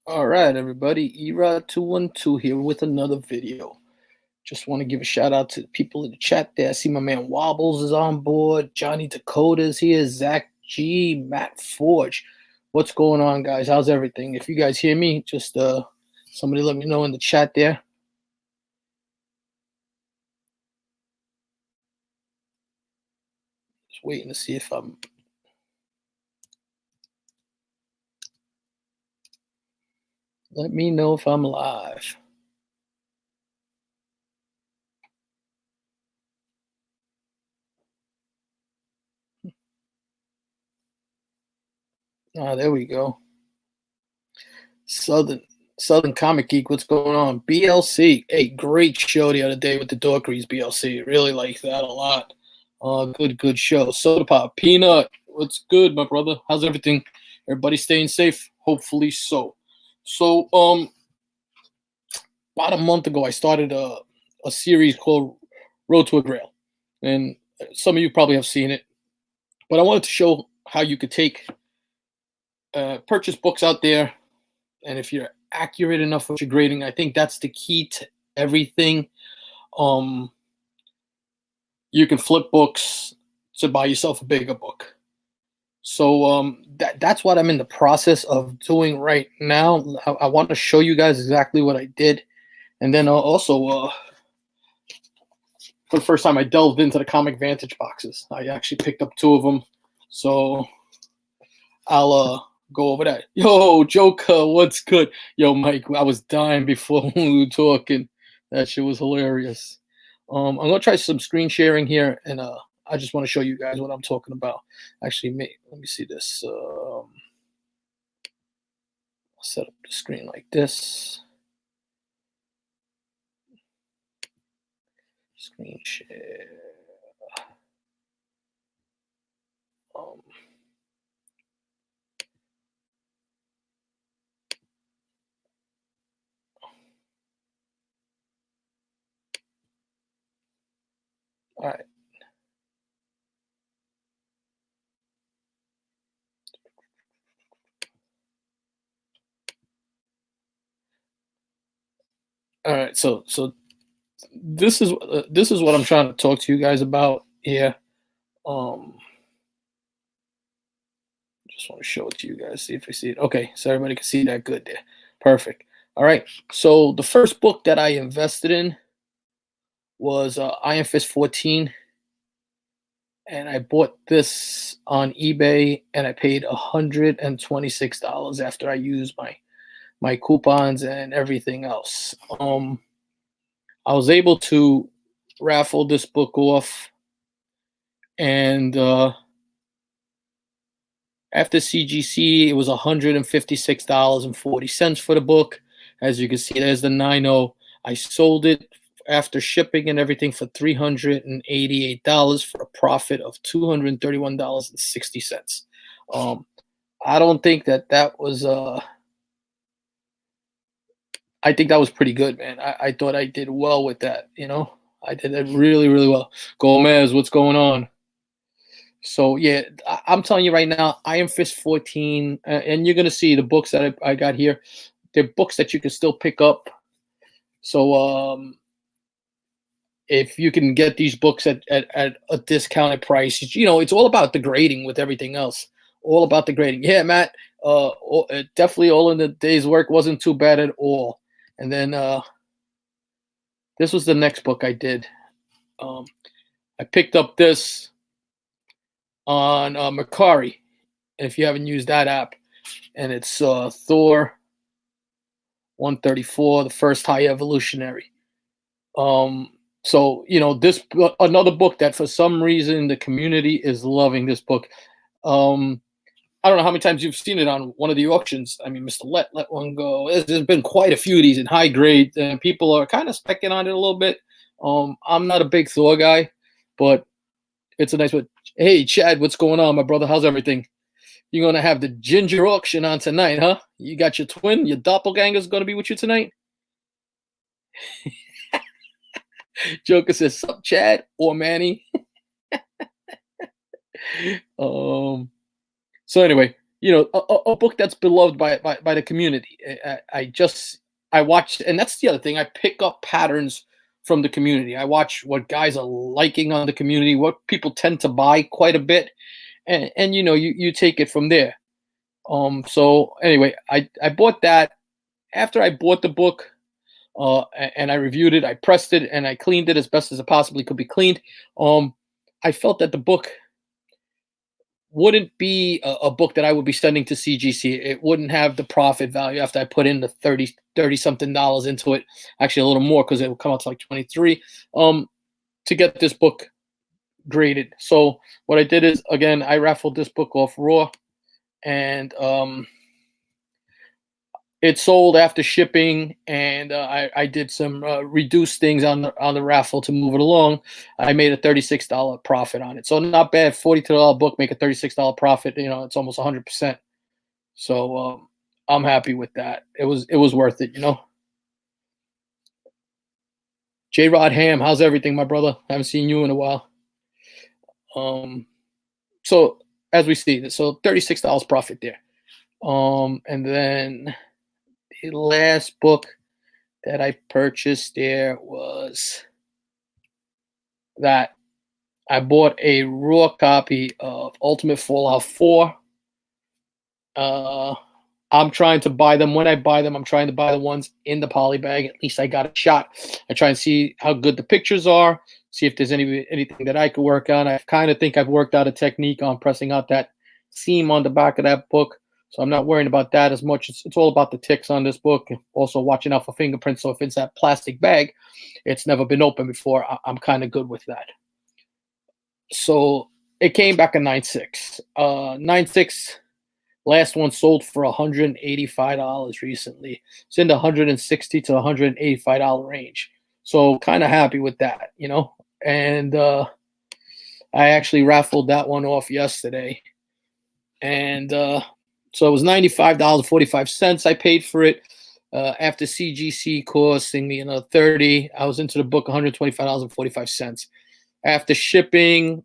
All right, everybody. Era212 here with another video. Just want to give a shout out to the people in the chat there. I see my man Wobbles is on board. Johnny Dakota's here. Zach G. Matt Forge. What's going on, guys? How's everything? If you guys hear me, just somebody let me know in the chat there. Just waiting to see if I'm. Let me know if I'm live. Ah, there we go. Southern Comic Geek, what's going on? BLC, a great show the other day with the Dorkeries BLC. Really like that a lot. Good show. Soda Pop, Peanut, what's good, my brother? How's everything? Everybody staying safe? Hopefully so. So, about a month ago, I started a series called Road to a Grail, and some of you probably have seen it. But I wanted to show how you could take purchase books out there, and if you're accurate enough with your grading, I think that's the key to everything. Um, you can flip books to buy yourself a bigger book. So that's what I'm in the process of doing right now. I want to show you guys exactly what I did, and then also for the first time, I delved into the Comic Vantage boxes. I actually picked up 2 of them, so I'll go over that. Yo, Joker, what's good? Yo, Mike, I was dying before we were talking. That shit was hilarious. I'm gonna try some screen sharing here, and I just want to show you guys what I'm talking about. Actually, let me see this. I'll set up the screen like this. Screen share. Um, all right. All right. So this is what I'm trying to talk to you guys about here. Just want to show it to you guys, see if you see it. Okay, so everybody can see that good there. Perfect. All right. So the first book that I invested in was Iron Fist 14, and I bought this on eBay, and I paid $126 after I used my coupons and everything else. I was able to raffle this book off, and after CGC, it was $156.40 for the book. As you can see, there's the 9.0. I sold it after shipping and everything for $388 for a profit of $231.60. I don't think that was. I think that was pretty good, man. I thought I did well with that. I did that really well. Gomez, what's going on? So yeah, I'm telling you right now, Iron Fist 14, and you're gonna see the books that I got here. They're books that you can still pick up. So if you can get these books at a discounted price, it's all about the grading with everything else. All about the grading. Yeah, Matt. Definitely all in the day's work wasn't too bad at all. And then this was the next book I did. I picked up this on Macari, if you haven't used that app, and it's Thor 134, the first high evolutionary. So this another book that for some reason the community is loving this book. I don't know how many times you've seen it on one of the auctions. I mean, Mr. Let one go. There's been quite a few of these in high grade, and people are kind of specking on it a little bit. I'm not a big Thor guy, but it's a nice one. Hey, Chad, what's going on, my brother? How's everything? You're gonna have the ginger auction on tonight, huh? You got your twin, your doppelganger's gonna be with you tonight. Joker says, "Sup, Chad or Manny?" So anyway, a book that's beloved by the community. I watch, and that's the other thing. I pick up patterns from the community. I watch what guys are liking on the community, what people tend to buy quite a bit, and you take it from there. So anyway, I bought that. After I bought the book, and I reviewed it, I pressed it, and I cleaned it as best as it possibly could be cleaned. Um, I felt that the book wouldn't be a book that I would be sending to CGC. It wouldn't have the profit value after I put in the 30 something dollars into it. Actually, a little more because it would come out to like 23 to get this book graded. So what I did is, again, I raffled this book off raw, and it sold after shipping, and I did some reduced things on the raffle to move it along. I made a $36 profit on it, so not bad. $42 book, make a $36 profit. It's almost 100%. So I'm happy with that. It was worth it. J Rod Ham, how's everything, my brother? Haven't seen you in a while. So as we see, so $36 profit there. And then the last book that I purchased there was that I bought a raw copy of Ultimate Fallout 4. I'm trying to buy them. When I buy them, I'm trying to buy the ones in the poly bag. At least I got a shot. I try and see how good the pictures are, see if there's anything that I could work on. I kind of think I've worked out a technique on pressing out that seam on the back of that book. So I'm not worrying about that as much. It's all about the ticks on this book. Also watching out for fingerprints. So if it's that plastic bag, it's never been opened before, I'm kind of good with that. So it came back a 9.6. 9.6. Last one sold for $185 recently. It's in the $160 to $185 range. So kind of happy with that, And I actually raffled that one off yesterday. And so it was $95.45 I paid for it. After CGC costing me another $30, I was into the book $125.45. After shipping,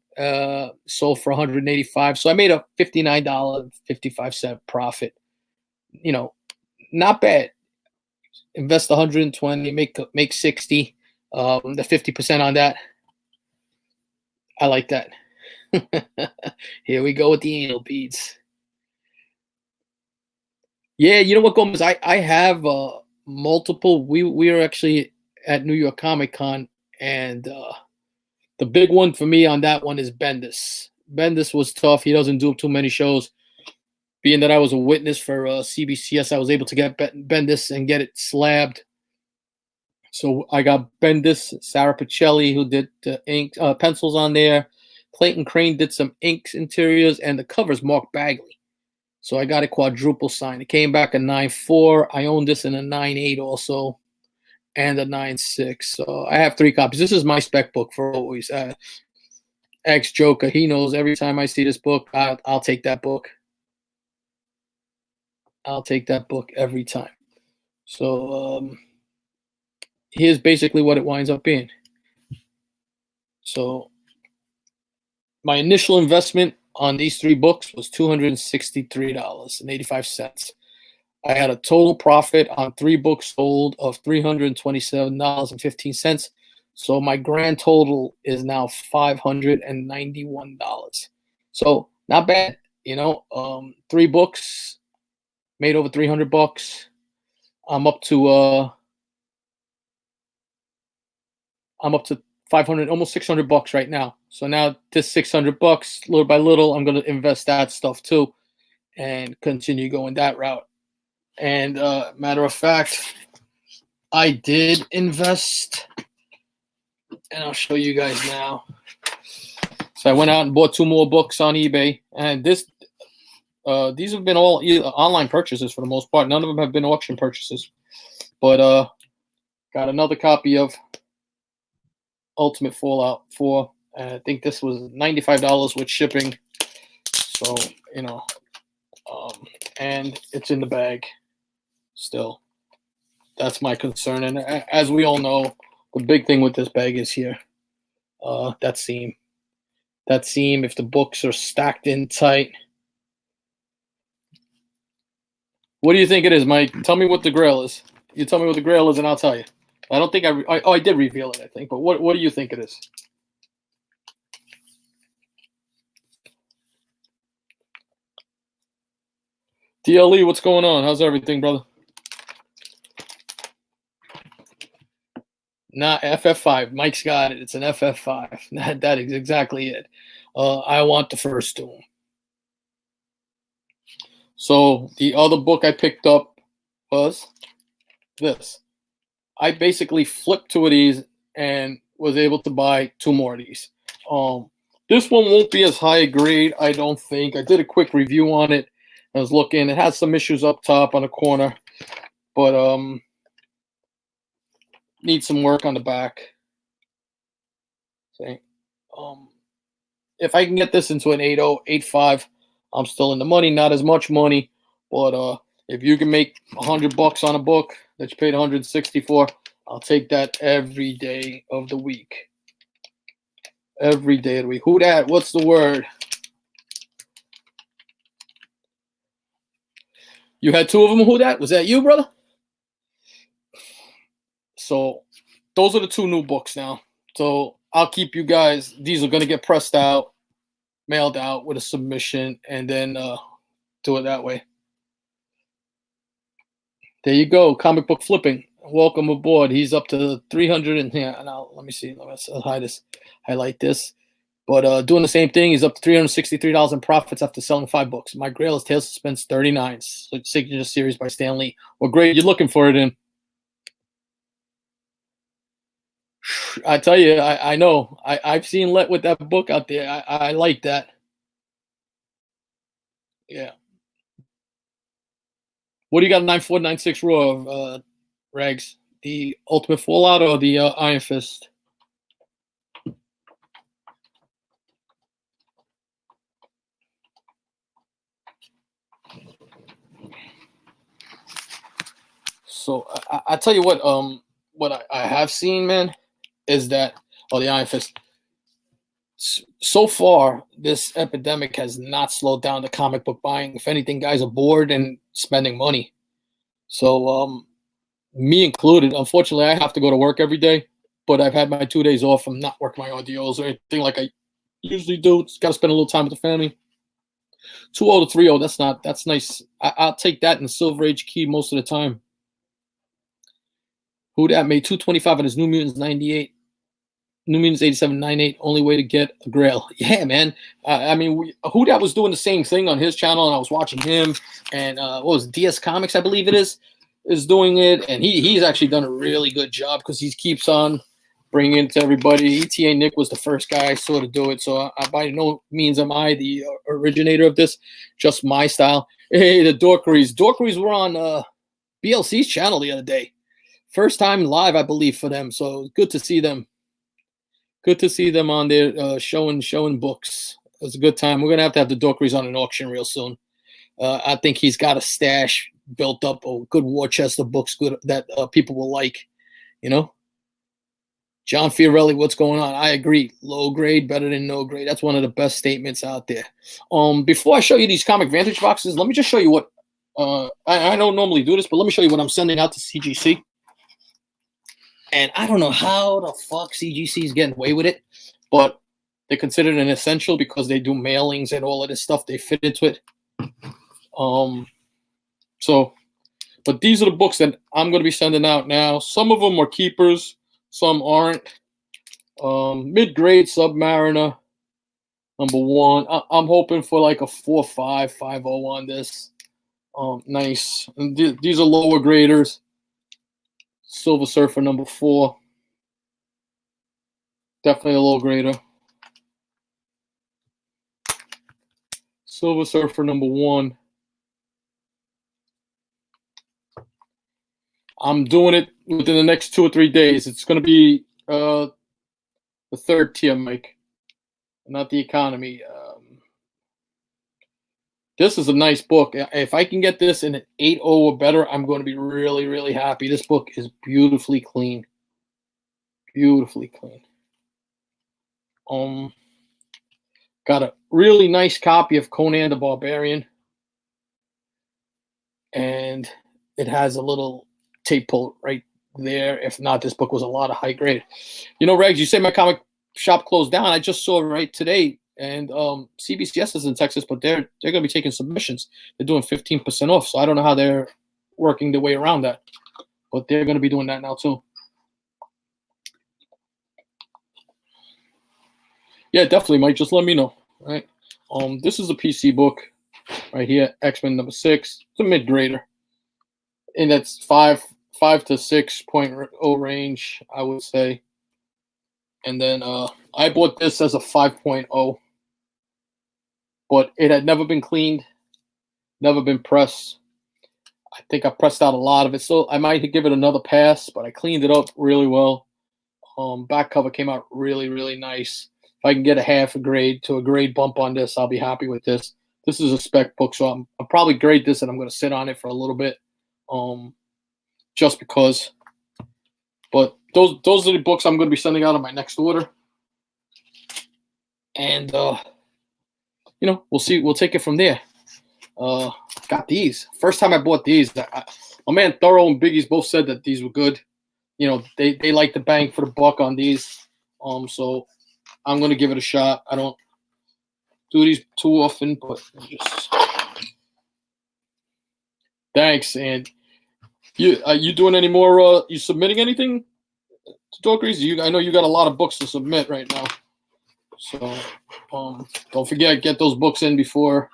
sold for $185. So I made a $59.55 profit. Not bad. Invest 120, make 60. The 50% on that. I like that. Here we go with the anal beads. Yeah, you know what, Gomez? I have multiple. We are actually at New York Comic Con, and the big one for me on that one is Bendis. Bendis was tough. He doesn't do too many shows. Being that I was a witness for CBCS, I was able to get Bendis and get it slabbed. So I got Bendis, Sarah Pacelli, who did the ink pencils on there. Clayton Crane did some inks interiors, and the cover's Mark Bagley. So I got a quadruple sign. It came back a 9.4. I own this in a 9.8 also, and a 9.6. So I have 3 copies. This is my spec book for always. Ex-Joker, he knows every time I see this book, I'll take that book. I'll take that book every time. So here's basically what it winds up being. So my initial investment on these 3 books was $263.85. I had a total profit on 3 books sold of $327.15. So my grand total is now $591. So not bad, 3 books made over $300. I'm up to 500, almost $600 right now. So now this $600, little by little, I'm going to invest that stuff too, and continue going that route. And matter of fact, I did invest, and I'll show you guys now. So I went out and bought 2 more books on eBay, and these have been all online purchases for the most part. None of them have been auction purchases, but got another copy of Ultimate Fallout 4. And I think this was $95 with shipping. So, and it's in the bag still. That's my concern. And as we all know, the big thing with this bag is here. That seam. That seam, if the books are stacked in tight, What do you think it is, Mike? Tell me what the Grail is. You tell me what the Grail is, and I'll tell you. I don't think I did reveal it, I think. But what do you think it is? DLE, what's going on? How's everything, brother? Not FF5. Mike's got it. It's an FF5. That is exactly it. I want the first Doom. So the other book I picked up was this. I basically flipped 2 of these and was able to buy 2 more of these. This one won't be as high a grade, I don't think. I did a quick review on it. I was looking. It has some issues up top on the corner, but needs some work on the back. See, if I can get this into an 8.0, 8.5, I'm still in the money. Not as much money, but if you can make $100 on a book that you paid 160 for, I'll take that every day of the week. Every day of the week. Who dat? What's the word? You had 2 of them. Who dat? Was that you, brother? So those are the 2 new books now. So I'll keep you guys. These are going to get pressed out, mailed out with a submission, and then do it that way. There you go. Comic book flipping. Welcome aboard. He's up to 300 and yeah. Now let me see. Let's highlight this. But doing the same thing, he's up to $363 in profits after selling 5 books. My Grail is Tales of Suspense 39, signature series by Stan Lee. What grade you looking for it in? I tell you, I know. I've seen Let with that book out there. I like that. Yeah. What do you got? 9496 Raw, Rags? The Ultimate Fallout or the Iron Fist? So I tell you what I have seen, man, is that the Iron Fist. So far, this epidemic has not slowed down the comic book buying. If anything, guys are bored and spending money. So me included. Unfortunately, I have to go to work every day, but I've had my 2 days off from not working my RDOs or anything like I usually do. Just got to spend a little time with the family. 2.0 to 3.0. That's nice. I'll take that in Silver Age key most of the time. Who dat made 225 on his New Mutants 98. New Mutants 87.98. Only way to get a Grail. Yeah, man. I mean, who dat was doing the same thing on his channel, and I was watching him. And what was it, DS Comics, I believe it is doing it, and he's actually done a really good job because he keeps on bringing it to everybody. ETA Nick was the first guy I saw to do it, so I by no means am I the originator of this, just my style. Hey, the Dorkeries were on BLC's channel the other day. First time live, I believe, for them, so good to see them. Good to see them on there showing books. It was a good time. We're going to have the Dorkeries on an auction real soon. I think he's got a stash built up, a good war chest of books that people will like, you know. John Fiorelli, what's going on? I agree. Low grade, better than no grade. That's one of the best statements out there. Before I show you these Comic Vantage boxes, let me just show you what I don't normally do this, but let me show you what I'm sending out to CGC. And I don't know how the fuck CGC is getting away with it, but they're considered an essential because they do mailings and all of this stuff. They fit into it. But these are the books that I'm going to be sending out now. Some of them are keepers, some aren't. Mid-grade Submariner, #1. I'm hoping for like a 4.5, 5.0 on this. Nice. And these are lower graders. Silver Surfer #4. Definitely a low grader. Silver Surfer #1. I'm doing it within the next 2 or 3 days. It's going to be the 3rd tier, Mike, not the economy. This is a nice book. If I can get this in an 8.0 or better, I'm going to be really, really happy. This book is beautifully clean. Beautifully clean. Got a really nice copy of Conan the Barbarian. and it has a little tape pull right there. If not, this book was a lot of high grade. You know, Regs, you say my comic shop closed down. I just saw right today, and CBCS is in Texas, but they're going to be taking submissions. They're doing 15% off, so I don't know how they're working their way around that, but they're going to be doing that now too. Yeah, definitely, Mike. Just let me know. All right. This is a PC book right here, X-Men #6. It's a mid-grader, and that's 5 to 6.0 range, I would say. And then I bought this as a 5.0, but it had never been cleaned, never been pressed. I think I pressed out a lot of it, so I might give it another pass, but I cleaned it up really well. Back cover came out really, really nice. If I can get a half a grade to a grade bump on this, I'll be happy with this. This is a spec book, so I'll probably grade this, and I'm going to sit on it for a little bit, just because. But those are the books I'm going to be sending out on my next order, and you know, we'll see. We'll take it from there. Got these. First time I bought these, my man Thor and Biggie's both said that these were good. You know, they like the bang for the buck on these. So I'm going to give it a shot. I don't do these too often, but just thanks. And you doing any more? You submitting anything to Talkers? I know you got a lot of books to submit right now. So don't forget, get those books in before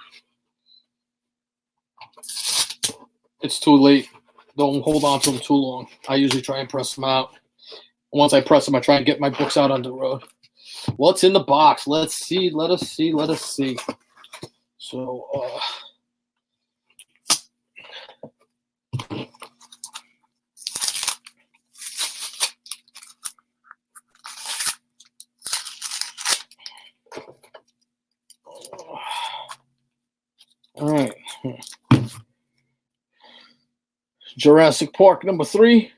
it's too late. Don't hold on to them too long. I usually try and press them out. Once I press them, I try and get my books out on the road. What's in the box? Let's see. Let us see. So, all right. Jurassic Park #3.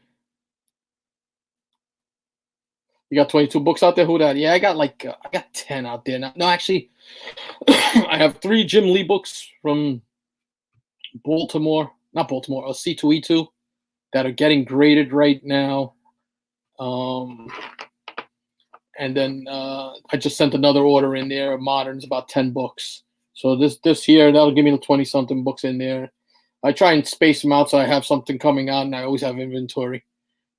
You got 22 books out there? Who that? Yeah, I got 10 out there now. No, actually, I have 3 Jim Lee books from Baltimore, not Baltimore, C2E2 that are getting graded right now. And then I just sent another order in there. Modern's about 10 books. So this year, that'll give me 20-something books in there. I try and space them out so I have something coming out, and I always have inventory.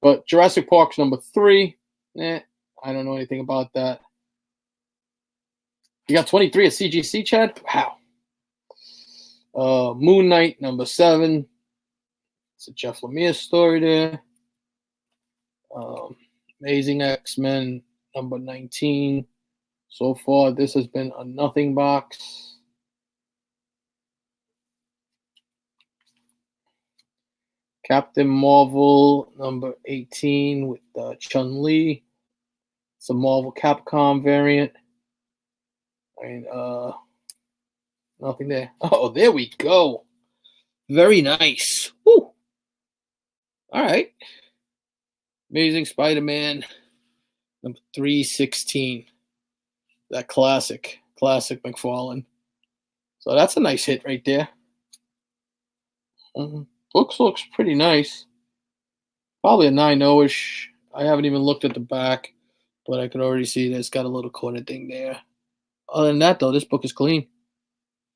But Jurassic Park's #3. I don't know anything about that. You got 23 at CGC, Chad? Wow. Moon Knight #7. It's a Jeff Lemire story there. Amazing X-Men #19. So far, this has been a nothing box. Captain Marvel #18 with Chun-Li. It's a Marvel Capcom variant. Nothing there. Oh, there we go. Very nice. Woo. All right. Amazing Spider-Man #316. That classic McFarlane. So that's a nice hit right there. Looks pretty nice. Probably a 9.0-ish. I haven't even looked at the back, but I could already see that it's got a little corner thing there. Other than that, though, this book is clean.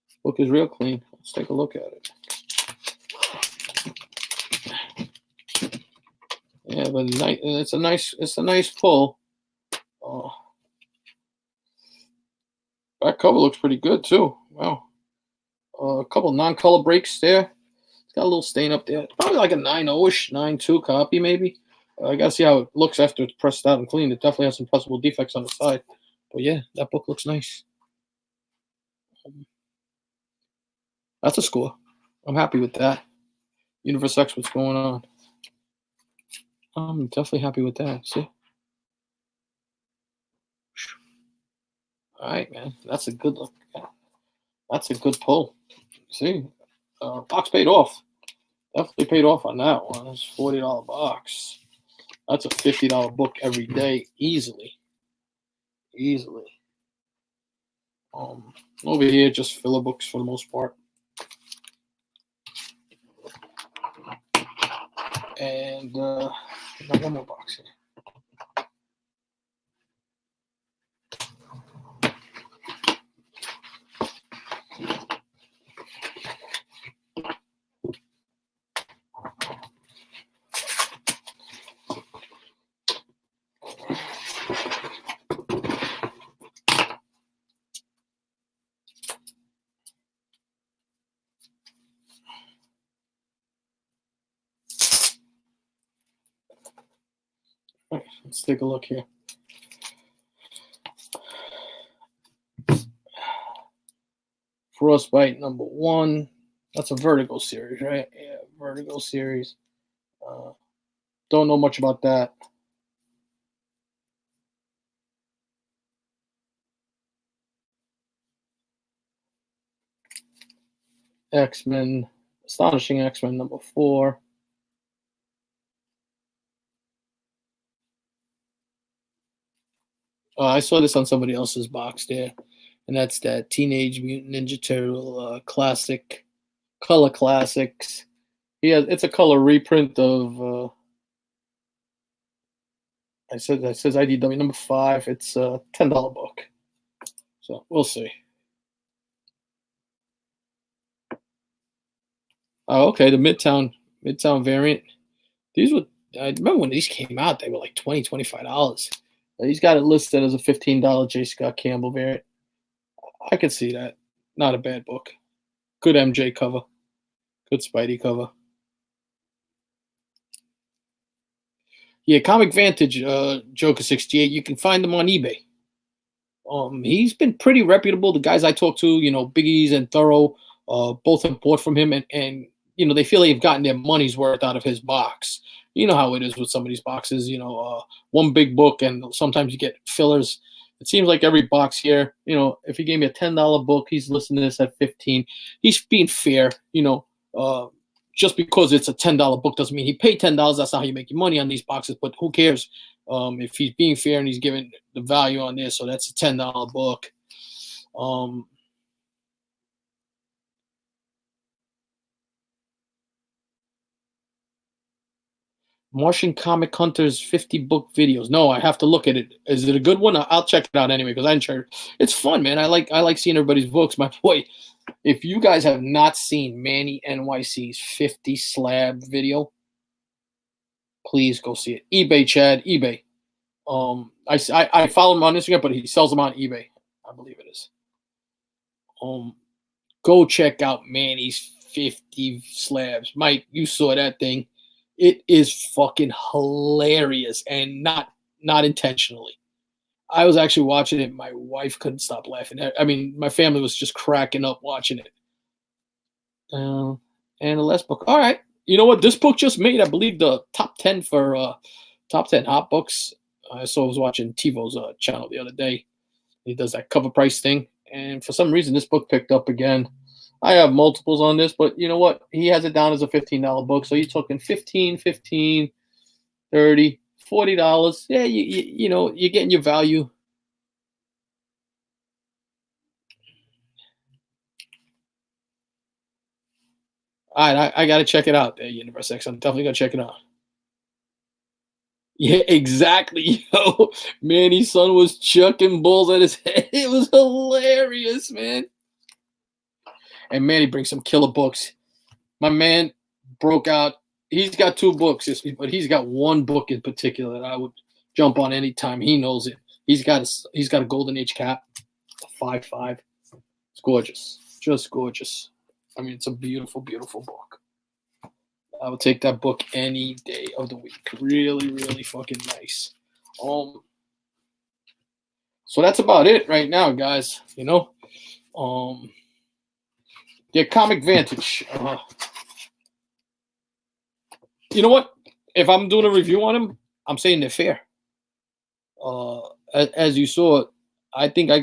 This book is real clean. Let's take a look at it. Yeah, but it's a nice pull. Back cover looks pretty good too. Wow. A couple non-color breaks there. It's got a little stain up there. Probably like a 9.0-ish, 9.2 copy maybe. I gotta see how it looks after it's pressed out and cleaned. It definitely has some possible defects on the side. But yeah, that book looks nice. That's a score. I'm happy with that. Universe X, what's going on? I'm definitely happy with that. See? All right, man. That's a good look. That's a good pull. See? Box paid off. Definitely paid off on that one. It's a $40 box. That's a $50 book every day, easily. Over here, just filler books for the most part. And I got one more box here. Let's take a look here. Frostbite #1. That's a Vertigo series, right? Yeah, Vertigo series. Don't know much about that. X-Men, Astonishing X-Men #4. I saw this on somebody else's box there, and that's that Teenage Mutant Ninja Turtle classic, color classics. Yeah, it's a color reprint of. It says IDW #5. It's a $10 book, so we'll see. Oh, okay, the Midtown variant. These were, I remember when these came out, they were like $20, $25. He's got it listed as a $15 J. Scott Campbell variant. I could see that. Not a bad book. Good MJ cover. Good Spidey cover. Yeah, Comic Vantage, Joker 68. You can find them on eBay. He's been pretty reputable. The guys I talked to, Biggie's and Thorough, both have bought from him, and they feel they've gotten their money's worth out of his box. You know how it is with some of these boxes. One big book, and sometimes you get fillers. It seems like every box here, if he gave me a $10 book, he's listing this at 15. He's being fair. Just because it's a $10 book doesn't mean he paid $10. That's not how you make your money on these boxes. But who cares? If he's being fair and he's giving the value on this, so that's a $10 book. Martian Comic Hunters 50 book videos. No, I have to look at it. Is it a good one? I'll check it out anyway because I enjoy it. It's fun, man. I like seeing everybody's books. My boy, if you guys have not seen Manny NYC's 50 slab video, please go see it. eBay, Chad, eBay. I follow him on Instagram, but he sells them on eBay. I believe it is. Go check out Manny's 50 slabs. Mike, you saw that thing. It is fucking hilarious, and not intentionally. I was actually watching it. My wife couldn't stop laughing. I mean, my family was just cracking up watching it. And the last book. All right. You know what? This book just made, I believe, the top 10 for top 10 hot books. I was watching TiVo's channel the other day. He does that cover price thing. And for some reason, this book picked up again. I have multiples on this, but you know what? He has it down as a $15 book. So you're talking 15, 30, $40. Yeah, you're getting your value. All right, I got to check it out there, Universe X. I'm definitely going to check it out. Yeah, exactly. Yo, Manny's son was chucking balls at his head. It was hilarious, man. And Manny brings some killer books. My man broke out. He's got 2 books, but he's got one book in particular that I would jump on anytime. He knows it. He's got a Golden Age cap, a 5.5. It's gorgeous, just gorgeous. I mean, it's a beautiful, beautiful book. I would take that book any day of the week. Really, really fucking nice. So that's about it right now, guys. Yeah, Comic Vantage. You know what? If I'm doing a review on them, I'm saying they're fair. As you saw, I think I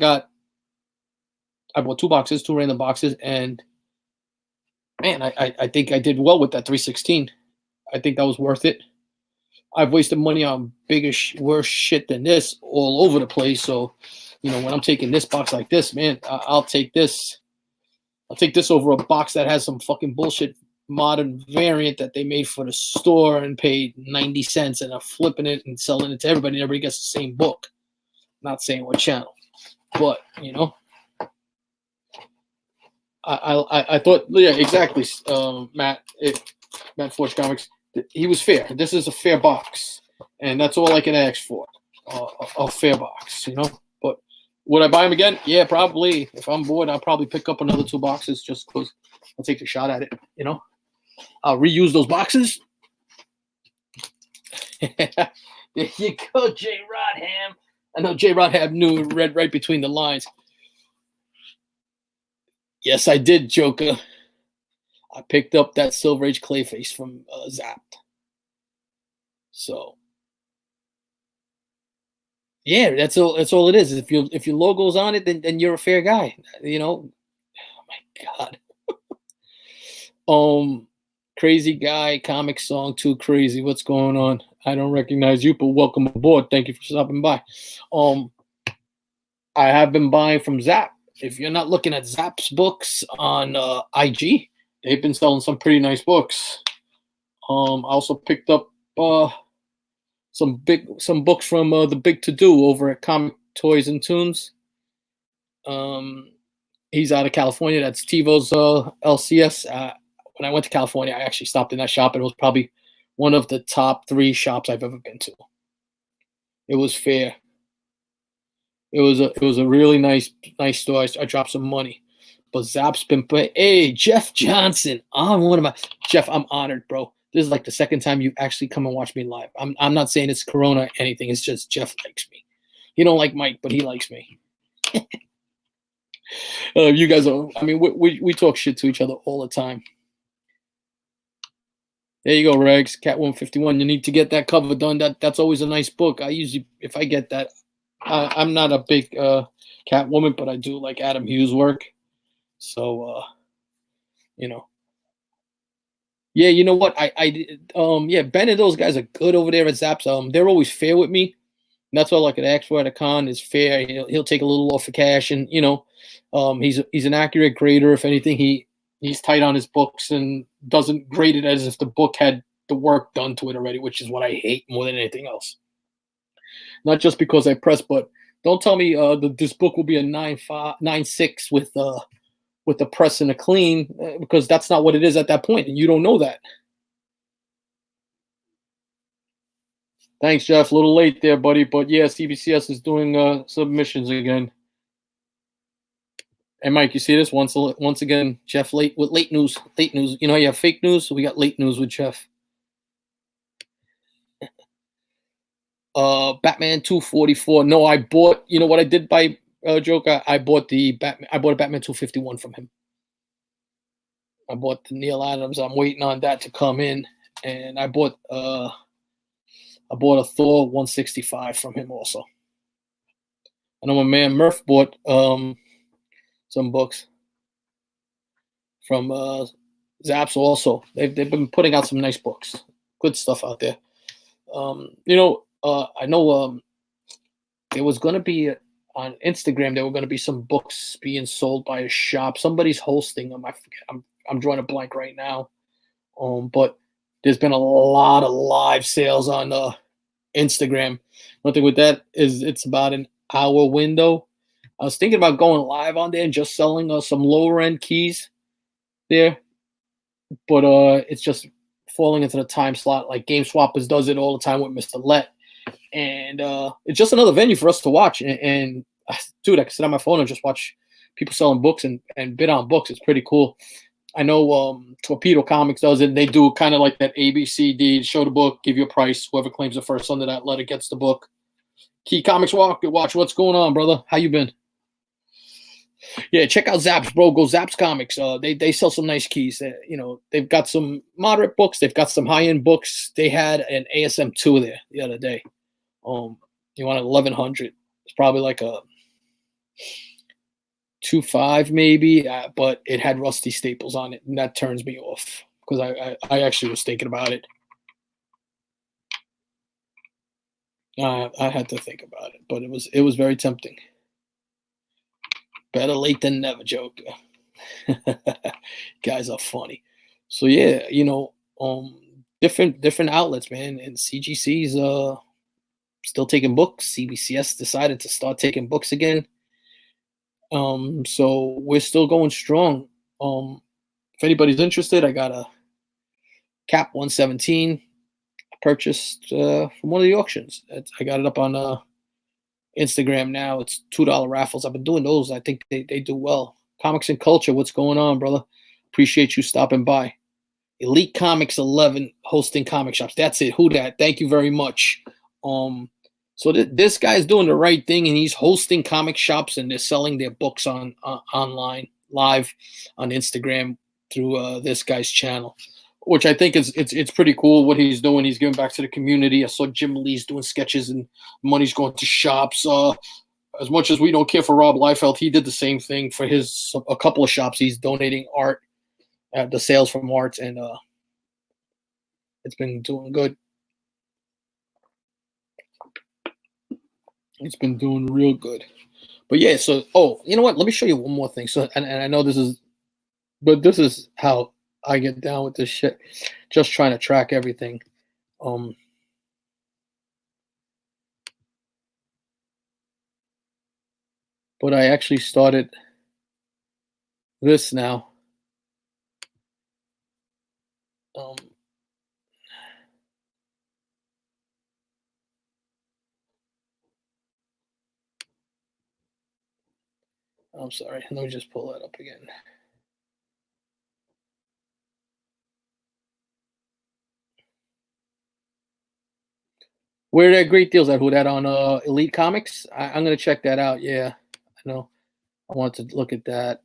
bought 2 boxes, 2 random boxes, and man, I think I did well with that 316. I think that was worth it. I've wasted money on bigger, worse shit than this all over the place. So, when I'm taking this box like this, man, I'll take this. I'll take this over a box that has some fucking bullshit modern variant that they made for the store and paid 90 cents and are flipping it and selling it to everybody. And everybody gets the same book. Not saying what channel, but I thought, yeah, exactly, Matt Forge Comics. He was fair. This is a fair box, and that's all I can ask for. A fair box, But would I buy them again? Yeah, probably. If I'm bored, I'll probably pick up another 2 boxes just because I'll take a shot at it. I'll reuse those boxes. There you go, J. Rodham. I know J. Rodham knew, read right between the lines. Yes, I did, Joker. I picked up that Silver Age Clayface from Zapped. So, yeah, that's all it is. If your logo's on it, then you're a fair guy. Oh my God. Crazy guy, comic song, too crazy. What's going on? I don't recognize you, but welcome aboard. Thank you for stopping by. I have been buying from Zap. If you're not looking at Zap's books on IG, they've been selling some pretty nice books. I also picked up some books from the Big To Do over at Comic Toys and Tunes. He's out of California. That's Tivo's LCS. When I went to California, I actually stopped in that shop, and it was probably one of the top 3 shops I've ever been to. It was fair. It was a really nice store. I dropped some money, but Zap's been playing. Hey, Jeff Johnson, Jeff. I'm honored, bro. This is like the second time you've actually come and watched me live. I'm not saying it's Corona or anything. It's just Jeff likes me. He don't like Mike, but he likes me. You guys are. I mean, we talk shit to each other all the time. There you go, Regs. Cat 151. You need to get that cover done. That's always a nice book. I usually, if I get that, I'm not a big Catwoman, but I do like Adam Hughes' work. So, Yeah, you know what? Yeah, Ben and those guys are good over there at Zaps. They're always fair with me. And that's all I could ask for at a con is fair. He'll take a little off for cash, and he's an accurate grader. If anything, he's tight on his books and doesn't grade it as if the book had the work done to it already, which is what I hate more than anything else. Not just because I press, but don't tell me this book will be a 9.6 with the press and a clean, because that's not what it is at that point, and you don't know that. Thanks, Jeff. A little late there, buddy, but yeah, CBCS is doing submissions again. And Mike, you see this once again, Jeff late with late news. Late news. You know how you have fake news, so we got late news with Jeff. Batman 244. No, I bought. You know what I did buy, Joker? I bought a Batman 251 from him. I bought the Neil Adams. I'm waiting on that to come in, and I bought a Thor 165 from him also. I know my man Murph bought some books from Zaps also. They've been putting out some nice books, good stuff out there. I know there was going to be on Instagram. There were going to be some books being sold by a shop. Somebody's hosting them. I forget. I'm drawing a blank right now. But there's been a lot of live sales on Instagram. One thing with that is it's about an hour window. I was thinking about going live on there and just selling some lower end keys there, but it's just falling into the time slot. Like Game Swappers does it all the time with Mr. Let, and it's just another venue for us to watch. And dude, I can sit on my phone and just watch people selling books and bid on books. It's pretty cool. I know Torpedo Comics does it. And they do kind of like that ABCD, show the book, give you a price. Whoever claims the first under that letter gets the book. Key Comics watch. What's going on, brother? How you been? Yeah, check out Zaps, bro. Go Zaps Comics. They sell some nice keys. They've got some moderate books. They've got some high-end books. They had an ASM 2 there the other day. You want 1100. It's probably like a 2.5 maybe, but it had rusty staples on it, and that turns me off because I actually was thinking about it. I had to think about it, but it was very tempting. Better late than never, Joker. Guys are funny. So yeah, different outlets, man, and CGC's still taking books. CBCS decided to start taking books again. So we're still going strong. If anybody's interested, I got a Cap 117 purchased from one of the auctions. I got it up on Instagram now. It's $2 raffles. I've been doing those. I think they do well. Comics and culture. What's going on, brother? Appreciate you stopping by. Elite Comics 11 hosting comic shops. That's it. Who dat? Thank you very much. Um, so this guy's doing the right thing, and he's hosting comic shops, and they're selling their books on online live on Instagram through this guy's channel, which I think is it's pretty cool what he's doing. He's giving back to the community. I saw Jim Lee's doing sketches, and money's going to shops. As much as we don't care for Rob Liefeld, he did the same thing for his a couple of shops. He's donating art, the sales from arts, and it's been doing good. It's been doing real good. But yeah, so you know what? Let me show you one more thing. So and I know this is, but this is how I get down with this shit. Just trying to track everything. Um but I actually started this now. Um I'm sorry. Let me just pull that up again. Where that great deals at? Who that on Elite Comics? I'm gonna check that out. Yeah, I know. I want to look at that.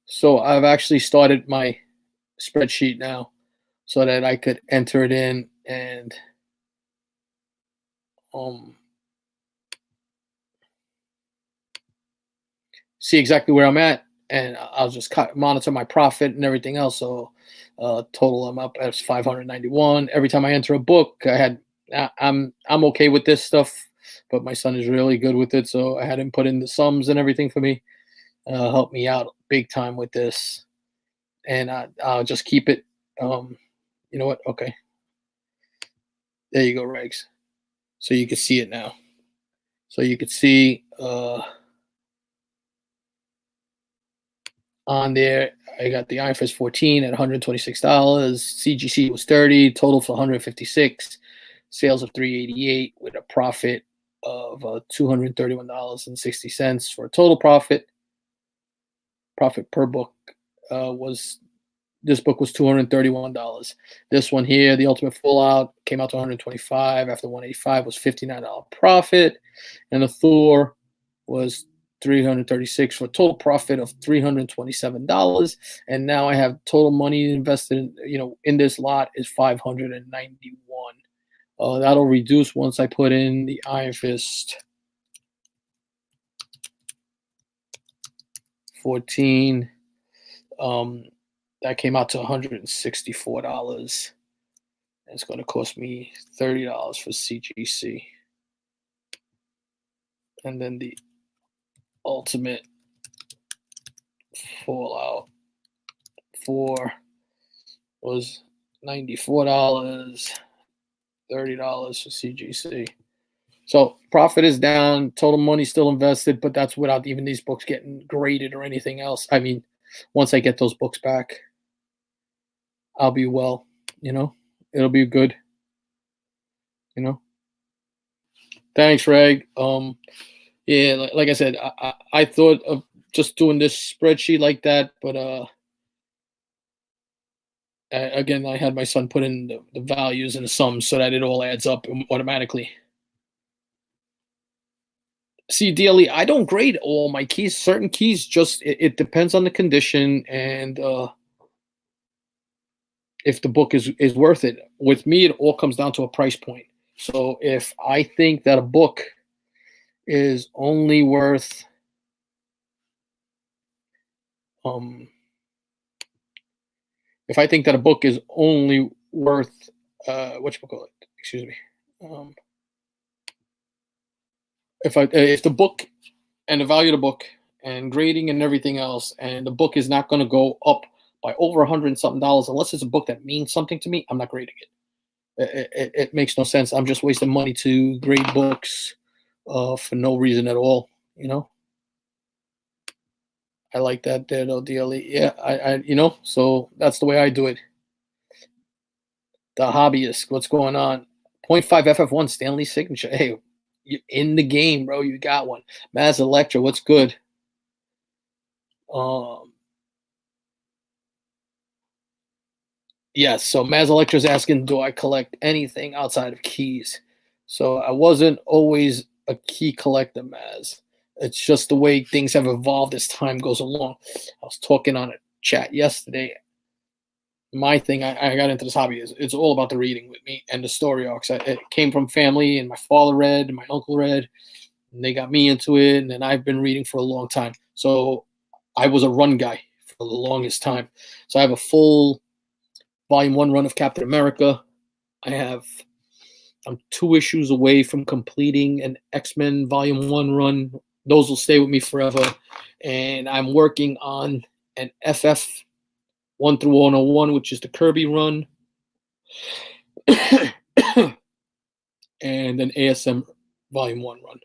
So I've actually started my spreadsheet now so that I could enter it in and um, see exactly where I'm at, and I'll just monitor my profit and everything else. So total, I'm up at 591. Every time I enter a book, I'm okay with this stuff, but my son is really good with it, so I had him put in the sums and everything for me. Help me out big time with this, and I'll just keep it. You know what? Okay, there you go, Regs. So you can see it now. So you can see on there, I got the Iron Fist 14 at $126. CGC was 30, total for 156, sales of 388 with a profit of $231.60 for a total profit. Profit per book was this book was $231. This one here, the Ultimate Fallout, came out to 125 after 185 was $59 profit, and the Thor was 336 for a total profit of $327. And now I have total money invested in this lot is 591. That'll reduce once I put in the Iron Fist 14. That came out to $164. It's going to cost me $30 for CGC. And then the Ultimate Fallout 4 was $94, $30 for CGC. So profit is down, total money still invested, but that's without even these books getting graded or anything else. I mean, once I get those books back, I'll be well, it'll be good, you know. Thanks, Reg. Yeah, like I said, I thought of just doing this spreadsheet like that, but again, I had my son put in the values and the sums so that it all adds up automatically. See, DLE, I don't grade all my keys. Certain keys just it depends on the condition and if the book is worth it. With me, it all comes down to a price point. So if I think that a book is only worth if I think that a book is only worth what you call it, excuse me, If the book and the value of the book and grading and everything else, and the book is not going to go up by over a hundred and something dollars unless it's a book that means something to me, I'm not grading it. It makes no sense. I'm just wasting money to grade books for no reason at all. You know, I like that there though, DLE. Yeah, so that's the way I do it. The hobbyist, what's going on? Point 0.5 FF1 Stanley signature. Hey, you in the game, bro. You got one. Maz Electra, what's good? Um, yes. So Maz Electra's asking, do I collect anything outside of keys? So I wasn't always a key collector, Maz. It's just the way things have evolved as time goes along. I was talking on a chat yesterday. My thing, I got into this hobby is it's all about the reading with me and the story arcs. It came from family, and my father read, and my uncle read, and they got me into it. And then I've been reading for a long time. So I was a run guy for the longest time. So I have a full volume 1 run of Captain America. I'm 2 issues away from completing an X-Men volume 1 run. Those will stay with me forever. And I'm working on an FF 1 through 101, which is the Kirby run, and an ASM volume 1 run.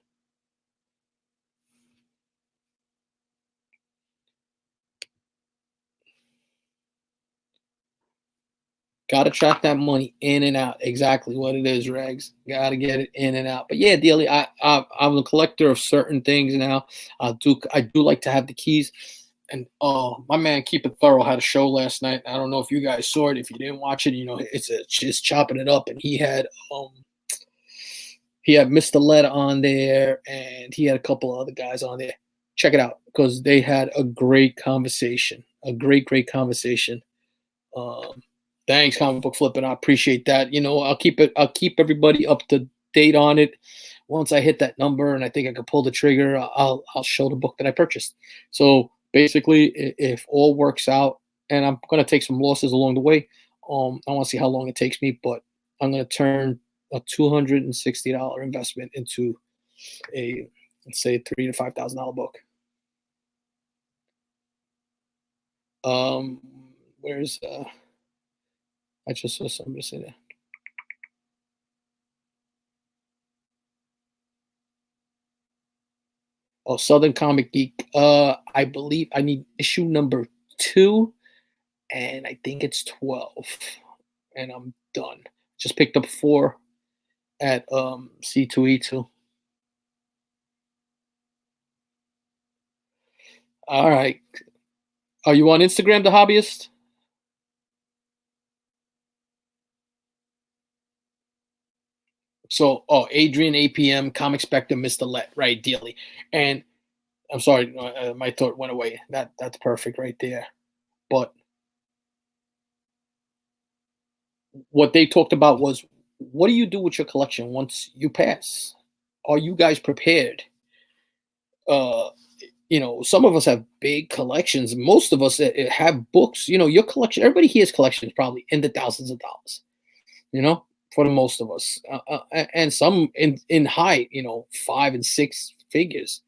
Got to track that money in and out. Exactly what it is, Regs. Got to get it in and out. But yeah, Daily, I'm a collector of certain things now. I do like to have the keys. And my man Keep It Thorough had a show last night. I don't know if you guys saw it. If you didn't watch it, it's just chopping it up. And he had Mr. Led on there, and he had a couple of other guys on there. Check it out because they had a great conversation. A great conversation. Thanks, comic book flipping. I appreciate that. I'll keep everybody up to date on it. Once I hit that number and I think I could pull the trigger, I'll show the book that I purchased. So basically, if all works out, and I'm gonna take some losses along the way. I want to see how long it takes me, but I'm gonna turn a $260 investment into a, let's say, $3,000 to $5,000 book. Where's I just saw somebody say that. Oh, Southern Comic Geek. I believe I need issue number 2, and I think it's 12, and I'm done. Just picked up 4 at C2E2. All right. Are you on Instagram, the hobbyist? So, Adrian APM, Comic Spectre, Mr. Let, right, Dealy. And I'm sorry, my thought went away. That's perfect right there. But what they talked about was, what do you do with your collection once you pass? Are you guys prepared? Uh, some of us have big collections. Most of us have books. Your collection. Everybody here's collection is probably in the thousands of dollars. For the most of us, and some in high, 5 and 6 figures.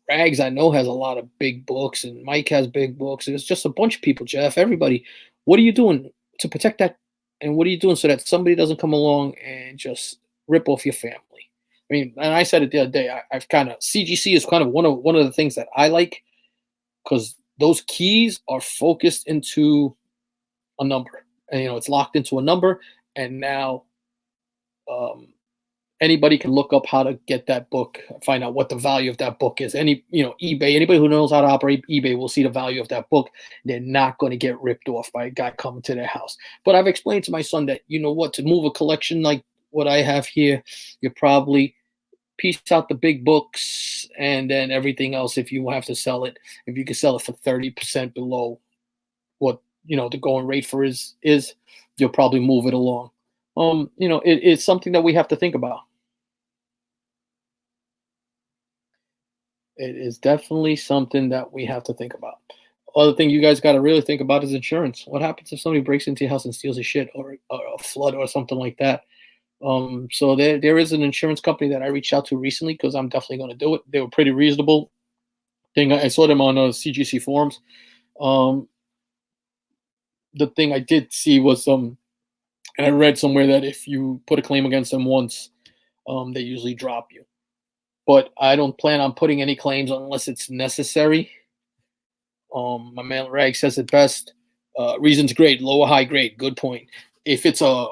Rags I know has a lot of big books, and Mike has big books. It's just a bunch of people, Jeff. Everybody, what are you doing to protect that? And what are you doing so that somebody doesn't come along and just rip off your family? I mean, and I said it the other day. I've kind of CGC is kind of one of the things that I like because those keys are focused into a number, and it's locked into a number, and now um, anybody can look up how to get that book, find out what the value of that book is. eBay, anybody who knows how to operate eBay will see the value of that book. They're not going to get ripped off by a guy coming to their house. But I've explained to my son that, to move a collection like what I have here, you probably piece out the big books and then everything else. If you have to sell it, if you can sell it for 30% below what, the going rate for is, you'll probably move it along. It's something that we have to think about. It is definitely something that we have to think about. Other thing you guys got to really think about is insurance. What happens if somebody breaks into your house and steals your shit, or a flood or something like that? So there is an insurance company that I reached out to recently because I'm definitely going to do it. They were pretty reasonable. I saw them on CGC forums. Um, the thing I did see was and I read somewhere that if you put a claim against them once, they usually drop you. But I don't plan on putting any claims unless it's necessary. My man Rag says it best. Reasons grade, lower high grade. Good point. If it's a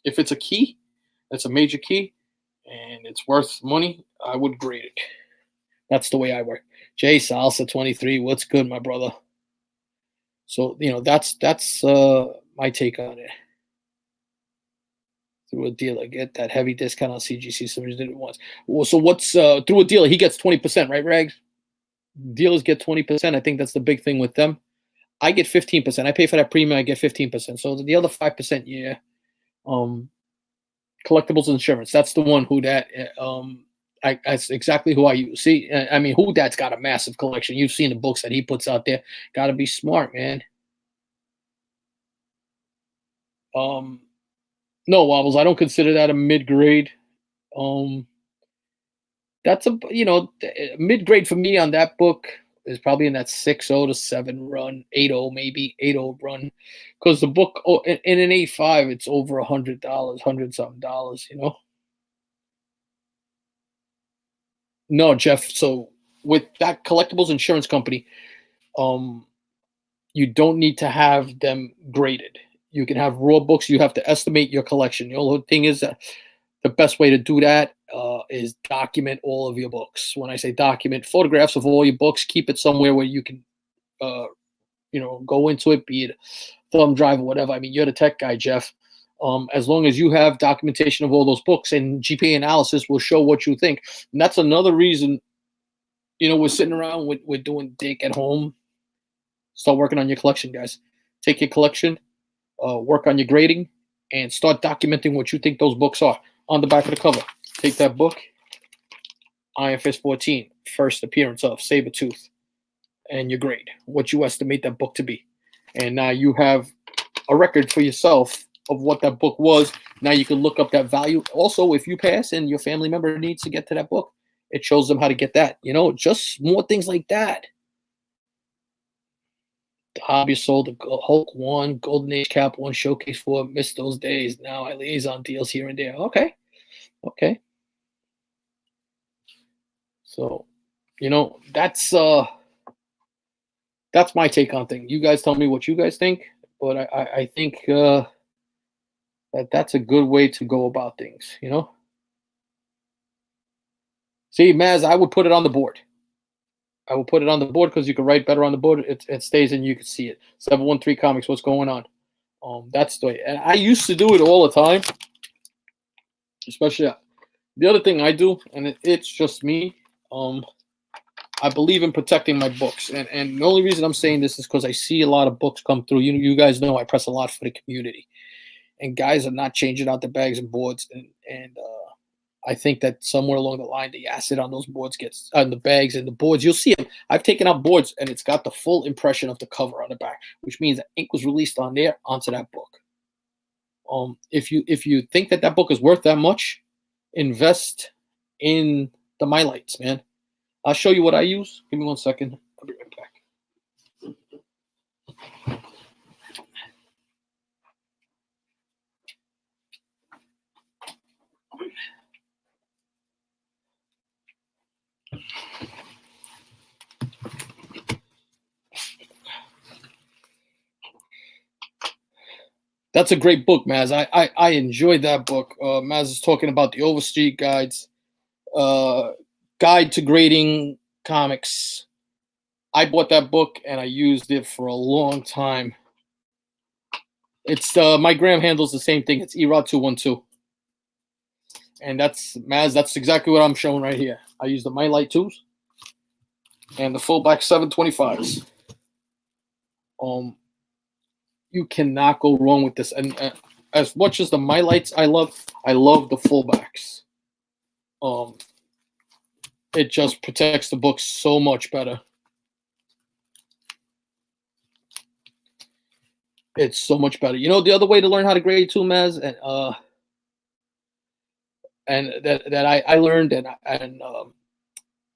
if it's a key, that's a major key, and it's worth money, I would grade it. That's the way I work. Jay Salsa 23, what's good, my brother? So that's my take on it. Through a dealer, get that heavy discount on CGC. Somebody did it once. Well, so what's through a dealer? He gets 20%, right, Rags? Dealers get 20%. I think that's the big thing with them. I get 15%. I pay for that premium. I get 15%. So the other 5%, yeah. Collectibles insurance. That's the one who that. That's exactly who I use. See, I mean, who that's got a massive collection. You've seen the books that he puts out there. Got to be smart, man. No Wobbles. I don't consider that a mid grade. Um, that's a mid grade for me on that book is probably in that 6.0 to 7 run, 8.0 maybe 8.0 run, because the book in an 8.5 it's over $100, hundred something dollars. No, Jeff. So with that collectibles insurance company, um, you don't need to have them graded. You can have raw books. You have to estimate your collection. The only thing is that the best way to do that is document all of your books. When I say document, photographs of all your books, keep it somewhere where you can, uh, go into it, be it thumb drive or whatever. I mean, you're the tech guy, Jeff. As long as you have documentation of all those books and GPA analysis will show what you think. And that's another reason, we're sitting around, we're doing Dick at home. Start working on your collection, guys. Take your collection, work on your grading, and start documenting what you think those books are on the back of the cover. Take that book, Iron Fist 14, first appearance of Sabretooth, and your grade, what you estimate that book to be. And now you have a record for yourself of what that book was. Now you can look up that value. Also, if you pass and your family member needs to get to that book, it shows them how to get that. Just more things like that. The hobby sold the Hulk 1, Golden Age Cap 1, Showcase 4, missed those days. Now I liaison deals here and there. Okay. Okay. So, that's my take on things. You guys tell me what you guys think, but I think that's a good way to go about things. See, Maz, I would put it on the board. I will put it on the board because you can write better on the board. It stays and you can see it. 713 Comics, what's going on? That's the way. And I used to do it all the time, especially the other thing I do, and it's just me. I believe in protecting my books, and the only reason I'm saying this is because I see a lot of books come through. You guys know I press a lot for the community, and guys are not changing out the bags and boards, and I think that somewhere along the line, the acid on those boards gets on the bags and the boards. You'll see them. I've taken out boards, and it's got the full impression of the cover on the back, which means that ink was released on there onto that book. If you think that book is worth that much, invest in the MyLights, man. I'll show you what I use. Give me 1 second. I'll be right back. That's a great book, Maz. I enjoyed that book. Maz is talking about the Overstreet Guides, Guide to Grading Comics. I bought that book and I used it for a long time. It's my gram handle's the same thing. It's Erod212. And that's Maz. That's exactly what I'm showing right here. I use the My Light 2s and the fullback 725s. You cannot go wrong with this. And as much as the My Lights I love the fullbacks. It just protects the book so much better. It's so much better. The other way to learn how to grade too, Maz, and and that I learned, and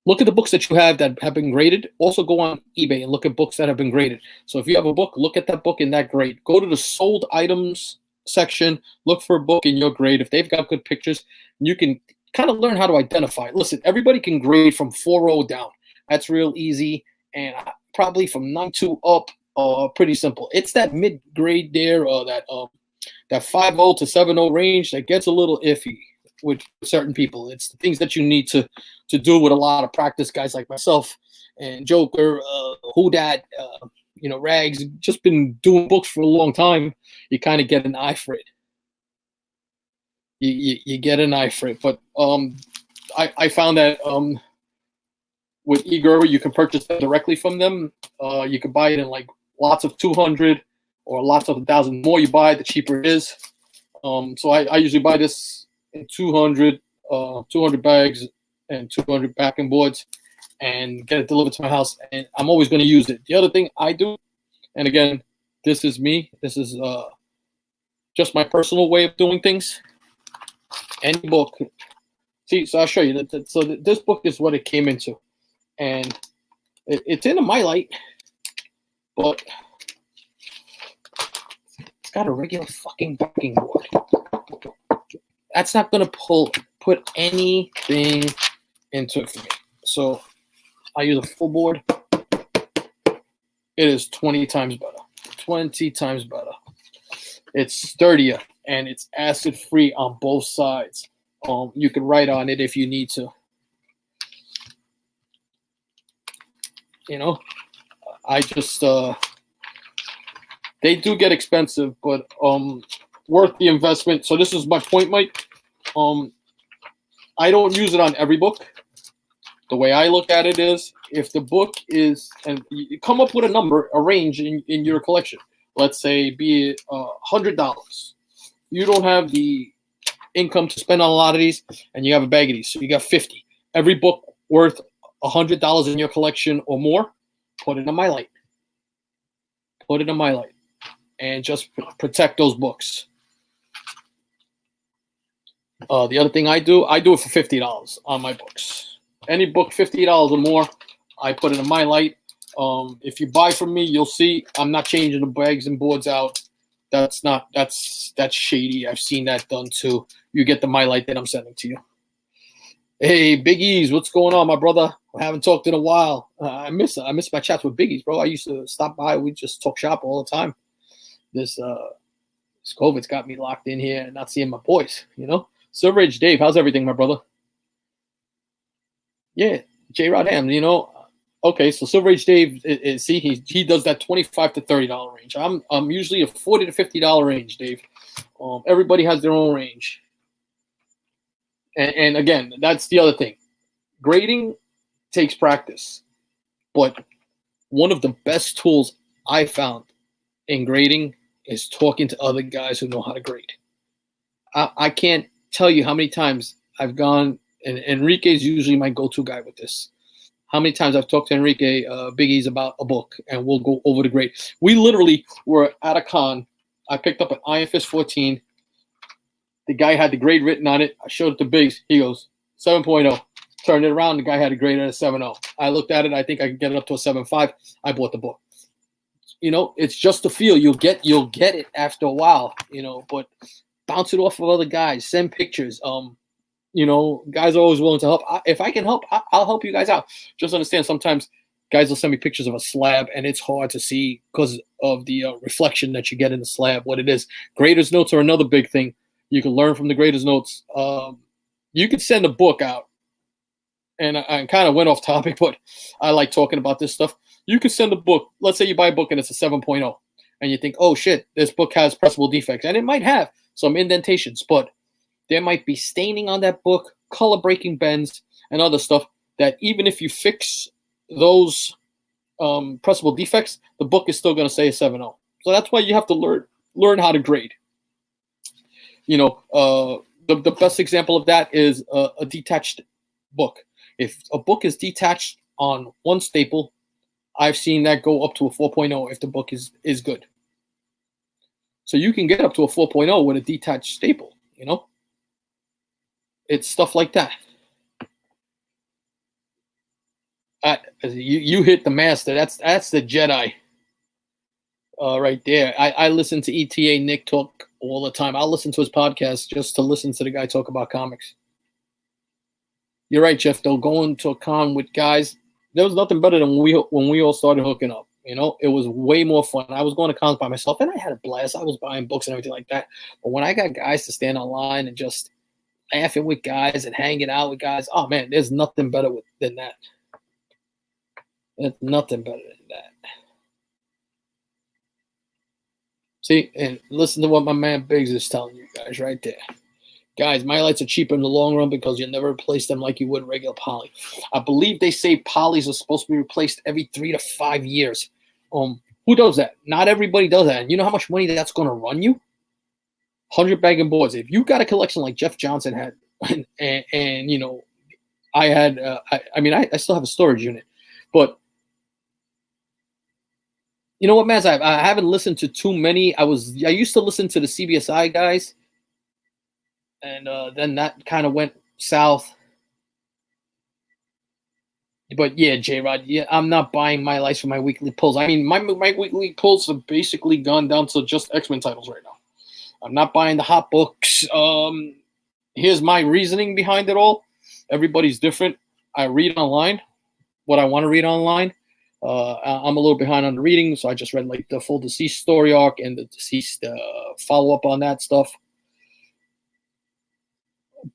look at the books that you have that have been graded. Also go on eBay and look at books that have been graded. So if you have a book, look at that book in that grade. Go to the sold items section, look for a book in your grade. If they've got good pictures, you can kind of learn how to identify it. Listen, everybody can grade from 4.0 down. That's real easy. And probably from 9.2 up, pretty simple. It's that mid grade there, that 5.0 to 7.0 range that gets a little iffy with certain people. It's the things that you need to do with a lot of practice. Guys like myself and Joker, Who Dat, Rags, just been doing books for a long time. You kind of get an eye for it. You get an eye for it. But I found that with eGuru, you can purchase it directly from them. You can buy it in like lots of 200 or lots of 1,000. The more you buy, the cheaper it is. So I usually buy this in 200 bags and 200 packing boards and get it delivered to my house. And I'm always going to use it. The other thing I do, and again, this is me. This is just my personal way of doing things. Any book. See, so I'll show you. So this book is what it came into. And it's in a My Light, but it's got a regular fucking backing board. That's not going to put anything into it for me. So I use a full board. It is 20 times better. 20 times better. It's sturdier and it's acid free on both sides. You can write on it if you need to. I just they do get expensive, but worth the investment. So this is my point, Mike. I don't use it on every book. The way I look at it is, if the book is, and you come up with a number, a range in your collection. Let's say be it $100. You don't have the income to spend on a lot of these, and you have a bag of these, so you got 50. Every book worth $100 in your collection or more, put it in My Light. Put it in My Light, and just protect those books. The other thing I do it for $50 on my books. Any book $50 or more, I put it in My Light. If you buy from me, you'll see I'm not changing the bags and boards out. That's shady. I've seen that done too. You get the My Light that I'm sending to you. Hey, Big E's, what's going on, my brother? I haven't talked in a while. I miss my chats with Big E's, bro. I used to stop by. We just talk shop all the time. This COVID's got me locked in here and not seeing my boys, Silver Age Dave, how's everything, my brother? Yeah, J Rod Ham, Okay, so Silver Age Dave, he does that $25 to $30 range. I'm usually a $40 to $50 range, Dave. Everybody has their own range. And again, that's the other thing. Grading takes practice. But one of the best tools I found in grading is talking to other guys who know how to grade. I can't tell you how many times I've gone, and Enrique's usually my go-to guy with this. How many times I've talked to Enrique Biggies about a book, and we'll go over the grade. We literally were at a con. I picked up an Iron Fist 14. The guy had the grade written on it. I showed it to Biggs. He goes, 7.0. Turned it around. The guy had a grade at a 7.0. I looked at it. I think I could get it up to a 7.5. I bought the book. It's just a feel. You'll get it after a while, but bounce it off of other guys. Send pictures. Guys are always willing to help. If I can help, I'll help you guys out. Just understand, sometimes guys will send me pictures of a slab, and it's hard to see because of the reflection that you get in the slab, what it is. Grader's notes are another big thing. You can learn from the grader's notes. You could send a book out, and I kind of went off topic, but I like talking about this stuff. You could send a book. Let's say you buy a book and it's a 7.0, and you think, oh, shit, this book has pressable defects. And it might have some indentations, but there might be staining on that book, color breaking bends, and other stuff that even if you fix those pressable defects, the book is still going to say a 7.0. So that's why you have to learn how to grade. The best example of that is a detached book. If a book is detached on one staple, I've seen that go up to a 4.0 if the book is good. So you can get up to a 4.0 with a detached staple, It's stuff like that. You hit the master. That's the Jedi right there. I listen to ETA Nick talk all the time. I'll listen to his podcast just to listen to the guy talk about comics. You're right, Jeff. Though going to a con with guys, there was nothing better than when we all started hooking up. You know, it was way more fun. I was going to cons by myself, and I had a blast. I was buying books and everything like that. But when I got guys to stand online and just laughing with guys and hanging out with guys, oh man, there's nothing better than that. There's nothing better than that. See, and listen to what my man Biggs is telling you guys right there. Guys, my lights are cheaper in the long run because you never replace them like you would regular poly. I believe they say polys are supposed to be replaced every 3 to 5 years. Who does that? Not everybody does that. And you know how much money that's going to run you? 100 bagging boards. If you got a collection like Jeff Johnson had, and you know, I had, I still have a storage unit, but you know what, Maz? I haven't listened to too many. I used to listen to the CBSI guys. And then that kind of went south. But yeah, J-Rod, yeah, I'm not buying my lights for my weekly pulls. I mean, my weekly pulls have basically gone down to just X-Men titles right now. I'm not buying the hot books. Here's my reasoning behind it all. Everybody's different. I read online what I want to read online. I'm a little behind on the reading, so I just read like the full Deceased story arc and the Deceased follow-up on that stuff.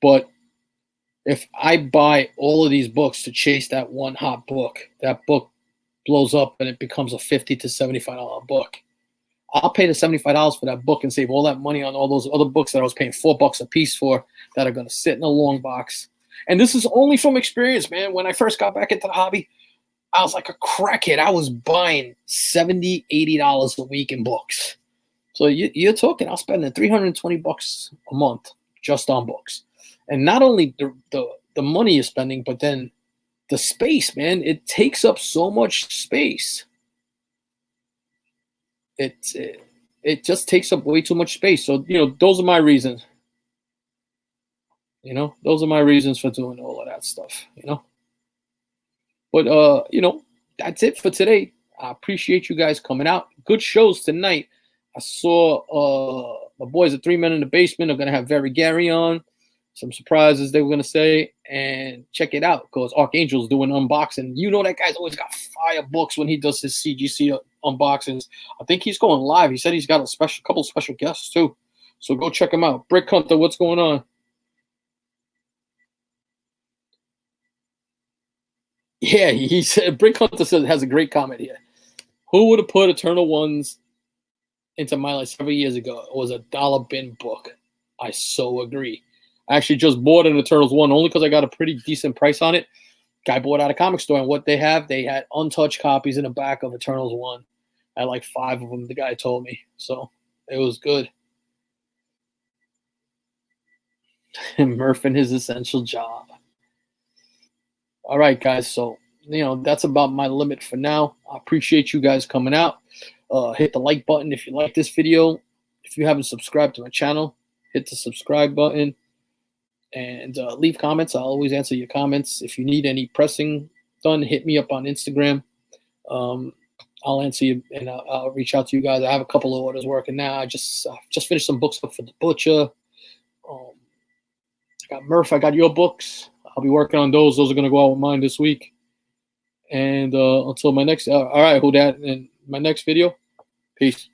But if I buy all of these books to chase that one hot book, that book blows up and it becomes a $50 to $75 book. I'll pay the $75 for that book and save all that money on all those other books that I was paying $4 a piece for that are going to sit in a long box. And this is only from experience, man. When I first got back into the hobby, I was like a crackhead. I was buying $70, $80 a week in books. So you're talking, I'll spend $320 a month just on books. And not only the money you're spending, but then the space, man. It takes up so much space. It just takes up way too much space. So, you know, those are my reasons. You know, those are my reasons for doing all of that stuff, you know. But, you know, that's it for today. I appreciate you guys coming out. Good shows tonight. I saw my boys at 3 Men in the Basement are going to have Very Gary on. Some surprises they were going to say, and check it out because Archangel's doing unboxing. You know that guy's always got fire books when he does his CGC unboxings. I think he's going live. He said he's got a couple of special guests too. So go check him out. Brick Hunter, what's going on? Yeah, he said Brick Hunter says has a great comment here. Who would have put Eternal Ones into my life several years ago? It was a $1 bin book. I so agree. I actually just bought an Eternals 1 only because I got a pretty decent price on it. Guy bought out a comic store, and what they had untouched copies in the back of Eternals 1. I had like 5 of them, the guy told me. So it was good. Murph and his essential job. All right, guys. So, you know, that's about my limit for now. I appreciate you guys coming out. Hit the like button if you like this video. If you haven't subscribed to my channel, hit the subscribe button. And leave comments. I'll always answer your comments. If you need any pressing done, hit me up on Instagram. I'll answer you, and I'll reach out to you guys. I have a couple of orders working now. I just finished some books up for the butcher. I got Murph. I got your books. I'll be working on those. Those are going to go out with mine this week. And until my next, all right, who that? In my next video. Peace.